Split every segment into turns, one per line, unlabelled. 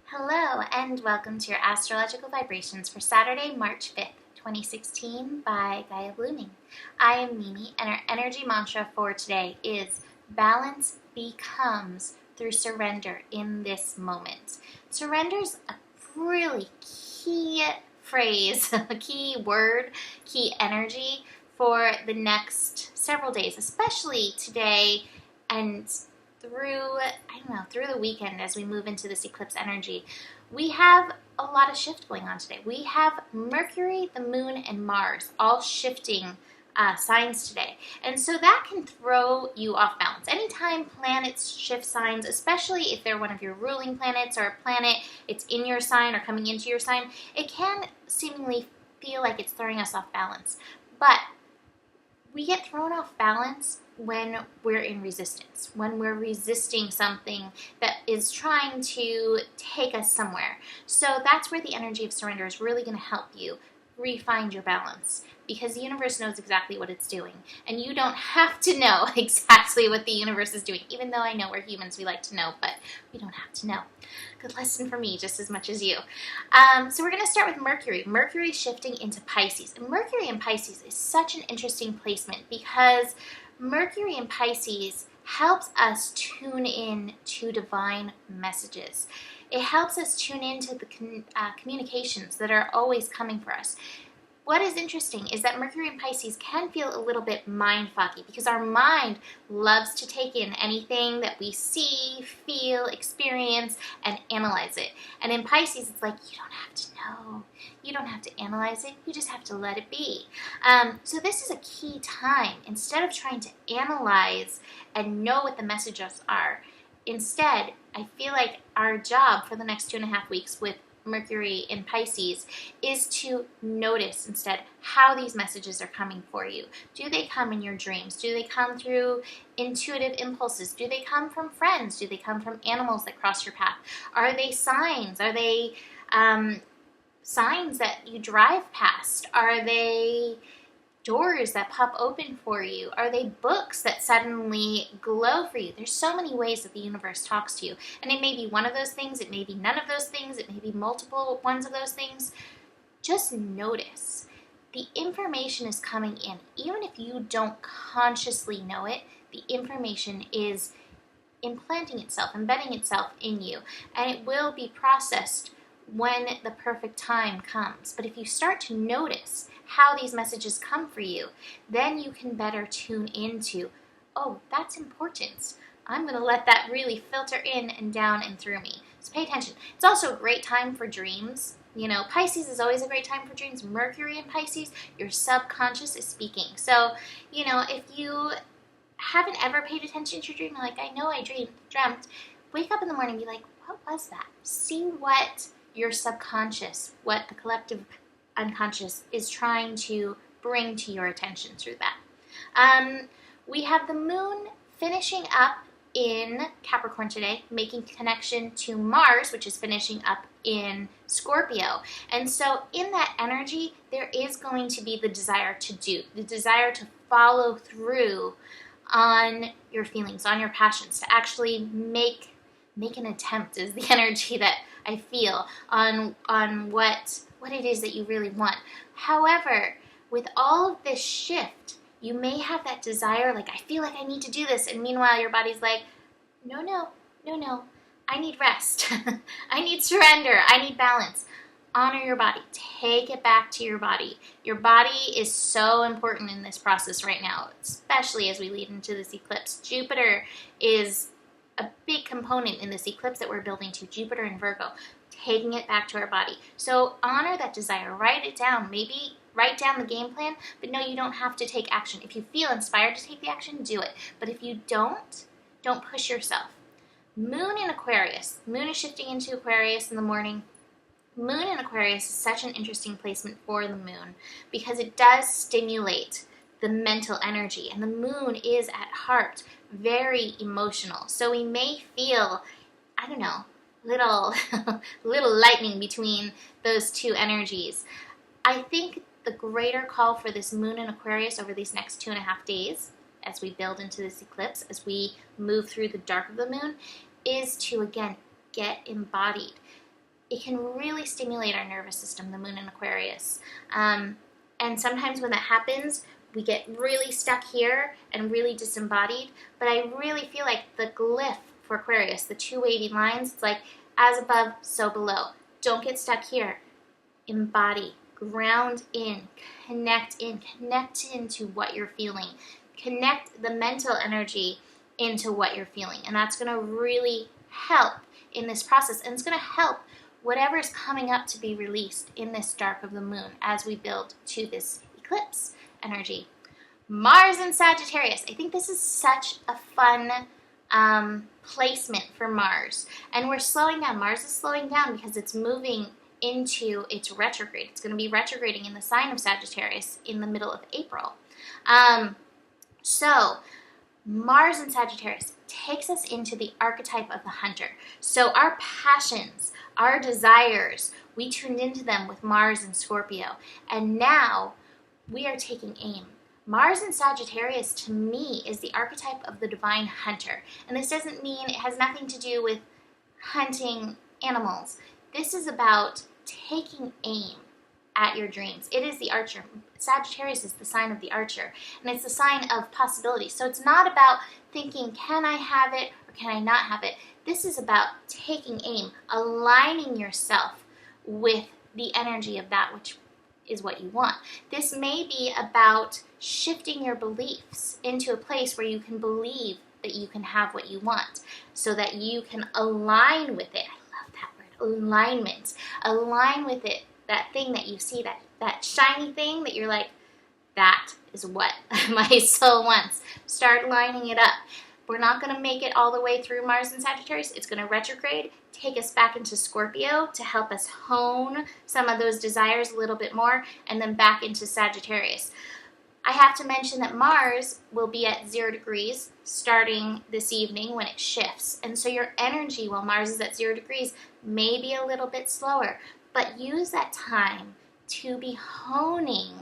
Hello, and welcome to your astrological vibrations for Saturday, March 5th, 2016 by Gaia Blooming. I am Mimi, and our energy mantra for today is balance becomes through surrender in this moment. Surrender is a really key phrase, a key word, key energy for the next several days, especially today and through the weekend as we move into this eclipse energy. We have a lot of shift going on today. We have Mercury, the moon, and Mars all shifting signs today. And so that can throw you off balance. Anytime planets shift signs, especially if they're one of your ruling planets or a planet, it's in your sign or coming into your sign, it can seemingly feel like it's throwing us off balance. But we get thrown off balance when we're in resistance, when we're resisting something that is trying to take us somewhere. So that's where the energy of surrender is really going to help you refine your balance, because the universe knows exactly what it's doing, and you don't have to know exactly what the universe is doing, even though I know we're humans, we like to know, but we don't have to know. Good lesson for me just as much as you. So we're going to start with Mercury. Mercury shifting into Pisces. And Mercury in Pisces is such an interesting placement because Mercury in Pisces helps us tune in to divine messages. It helps us tune into the communications that are always coming for us. What is interesting is that Mercury in Pisces can feel a little bit mind foggy because our mind loves to take in anything that we see, feel, experience, and analyze it. And in Pisces, it's like, you don't have to know. You don't have to analyze it. You just have to let it be. So this is a key time. Instead of trying to analyze and know what the messages are, instead, I feel like our job for the next 2.5 weeks with Mercury in Pisces is to notice instead how these messages are coming for you. Do they come in your dreams? Do they come through intuitive impulses? Do they come from friends? Do they come from animals that cross your path? Are they signs? Are they signs that you drive past? Are they doors that pop open for you? Are they books that suddenly glow for you? There's so many ways that the universe talks to you. And it may be one of those things, it may be none of those things, it may be multiple ones of those things. Just notice. The information is coming in. Even if you don't consciously know it, the information is implanting itself, embedding itself in you. And it will be processed when the perfect time comes. But if you start to notice how these messages come for you, then you can better tune into, oh, that's important. I'm going to let that really filter in and down and through me. So pay attention. It's also a great time for dreams. You know, Pisces is always a great time for dreams. Mercury in Pisces, your subconscious is speaking. So, you know, if you haven't ever paid attention to your dream, like, I know I dreamt, wake up in the morning and be like, what was that? See what your subconscious, what the collective unconscious is trying to bring to your attention through that. We have the moon finishing up in Capricorn today, making connection to Mars, which is finishing up in Scorpio. And so in that energy, there is going to be the desire to do, the desire to follow through on your feelings, on your passions, to actually make an attempt is the energy that I feel on what it is that you really want. However, with all of this shift, you may have that desire, like, I feel like I need to do this, and meanwhile your body's like, no, I need rest. I need surrender. I need balance. Honor your body. Take it back to your body. Your body is so important in this process right now, especially as we lead into this eclipse. Jupiter is a big component in this eclipse that we're building to, Jupiter and Virgo, taking it back to our body. So honor that desire, write it down, maybe write down the game plan, but no, you don't have to take action. If you feel inspired to take the action, do it. But if you don't push yourself. Moon in Aquarius. Moon is shifting into Aquarius in the morning. Moon in Aquarius is such an interesting placement for the moon because it does stimulate the mental energy, and the moon is at heart very emotional. So we may feel, I don't know, little lightning between those two energies. I think the greater call for this moon in Aquarius over these next 2.5 days, as we build into this eclipse, as we move through the dark of the moon, is to, again, get embodied. it can really stimulate our nervous system, the moon in Aquarius. And sometimes when that happens, we get really stuck here and really disembodied. But I really feel like the glyph for Aquarius, the two wavy lines, it's like as above, so below. Don't get stuck here. Embody, ground in, connect into what you're feeling. Connect the mental energy into what you're feeling. And that's going to really help in this process. And it's going to help whatever's coming up to be released in this dark of the moon as we build to this eclipse energy. Mars and Sagittarius. I think this is such a fun placement for Mars. And we're slowing down. Mars is slowing down because it's moving into its retrograde. It's going to be retrograding in the sign of Sagittarius in the middle of April. So Mars and Sagittarius takes us into the archetype of the hunter. So our passions, our desires, we tuned into them with Mars and Scorpio. And now we are taking aim. Mars and Sagittarius, to me, is the archetype of the divine hunter. And this doesn't mean, it has nothing to do with hunting animals. This is about taking aim at your dreams. It is the archer. Sagittarius is the sign of the archer, and it's the sign of possibility. So it's not about thinking, can I have it or can I not have it? This is about taking aim, aligning yourself with the energy of that which is what you want. This may be about shifting your beliefs into a place where you can believe that you can have what you want, so that you can align with it. I love that word, alignment. Align with it, that thing that you see, that shiny thing that you're like, that is what my soul wants. Start lining it up. We're not going to make it all the way through Mars and Sagittarius. It's going to retrograde, take us back into Scorpio to help us hone some of those desires a little bit more, and then back into Sagittarius. I have to mention that Mars will be at 0 degrees starting this evening when it shifts. And so your energy while Mars is at 0 degrees may be a little bit slower, but use that time to be honing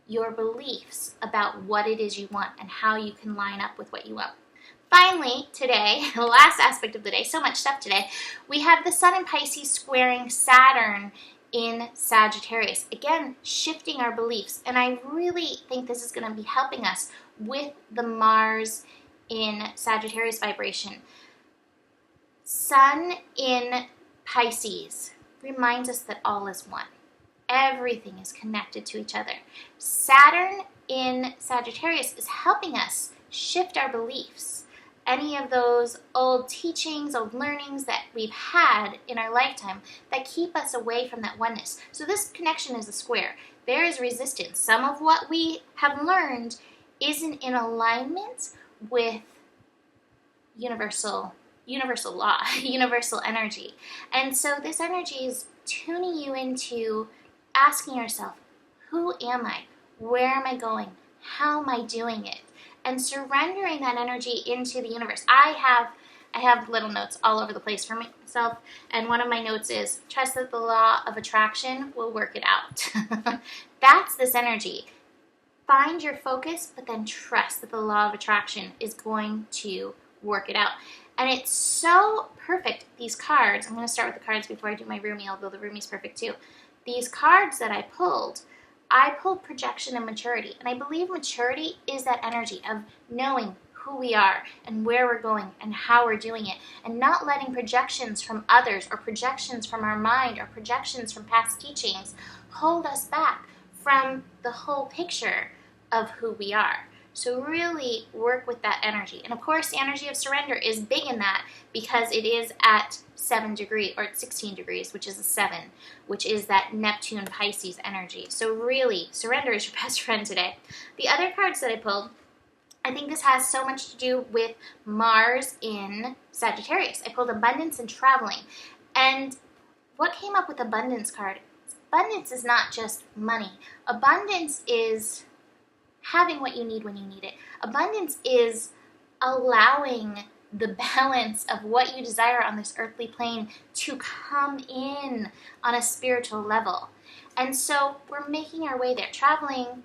your beliefs about what it is you want and how you can line up with what you want. Finally, today, the last aspect of the day, so much stuff today, we have the Sun in Pisces squaring Saturn in Sagittarius. Again, shifting our beliefs. And I really think this is going to be helping us with the Mars in Sagittarius vibration. Sun in Pisces reminds us that all is one. Everything is connected to each other. Saturn in Sagittarius is helping us shift our beliefs. Any of those old teachings, old learnings that we've had in our lifetime that keep us away from that oneness. So this connection is a square. There is resistance. Some of what we have learned isn't in alignment with universal law, universal energy. And so this energy is tuning you into asking yourself, who am I? Where am I going? How am I doing it? And surrendering that energy into the universe. I have little notes all over the place for myself, and one of my notes is, trust that the law of attraction will work it out. That's this energy. Find your focus, but then trust that the law of attraction is going to work it out. And it's so perfect. These cards, I'm going to start with the cards before I do my roomie, although the roomie's perfect too. These cards that I pulled projection and maturity. And I believe maturity is that energy of knowing who we are and where we're going and how we're doing it, and not letting projections from others or projections from our mind or projections from past teachings hold us back from the whole picture of who we are. So really work with that energy. And of course, the energy of surrender is big in that because it is at 7 degrees or at 16 degrees, which is a 7, which is that Neptune Pisces energy. So really, surrender is your best friend today. The other cards that I pulled, I think this has so much to do with Mars in Sagittarius. I pulled abundance and traveling. And what came up with abundance card? Abundance is not just money. Abundance is having what you need when you need it. Abundance is allowing the balance of what you desire on this earthly plane to come in on a spiritual level. And so we're making our way there. Traveling,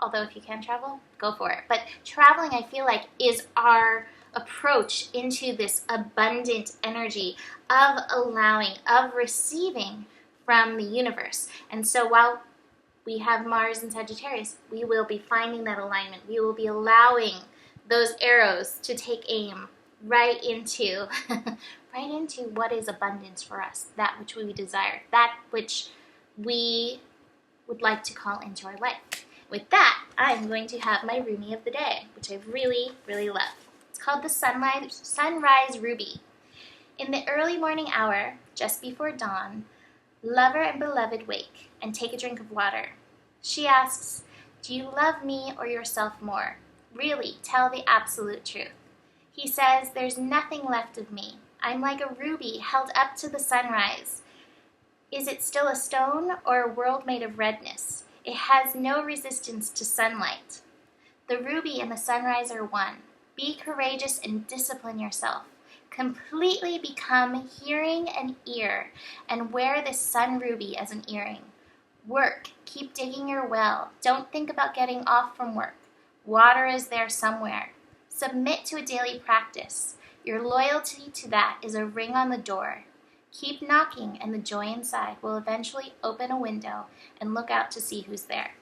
although if you can travel, go for it. But traveling, I feel like, is our approach into this abundant energy of allowing, of receiving from the universe. And so while we have Mars and Sagittarius, we will be finding that alignment. We will be allowing those arrows to take aim right into right into what is abundance for us, that which we desire, that which we would like to call into our life. With that, I'm going to have my Rumi of the day, which I really, really love. It's called the Sunrise Ruby. In the early morning hour, just before dawn, lover and beloved wake and take a drink of water. She asks, "Do you love me or yourself more? Really, tell the absolute truth." He says, "There's nothing left of me. I'm like a ruby held up to the sunrise. Is it still a stone or a world made of redness? It has no resistance to sunlight. The ruby and the sunrise are one. Be courageous and discipline yourself. Completely become hearing and ear, and wear this sun ruby as an earring. Work, keep digging your well. Don't think about getting off from work. Water is there somewhere. Submit to a daily practice. Your loyalty to that is a ring on the door. Keep knocking, and the joy inside will eventually open a window and look out to see who's there."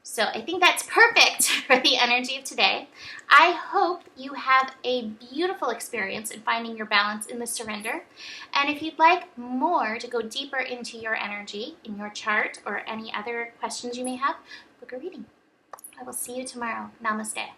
So I think that's perfect for the energy of today. I hope you have a beautiful experience in finding your balance in the surrender. And if you'd like more to go deeper into your energy in your chart or any other questions you may have, book a reading. I will see you tomorrow. Namaste.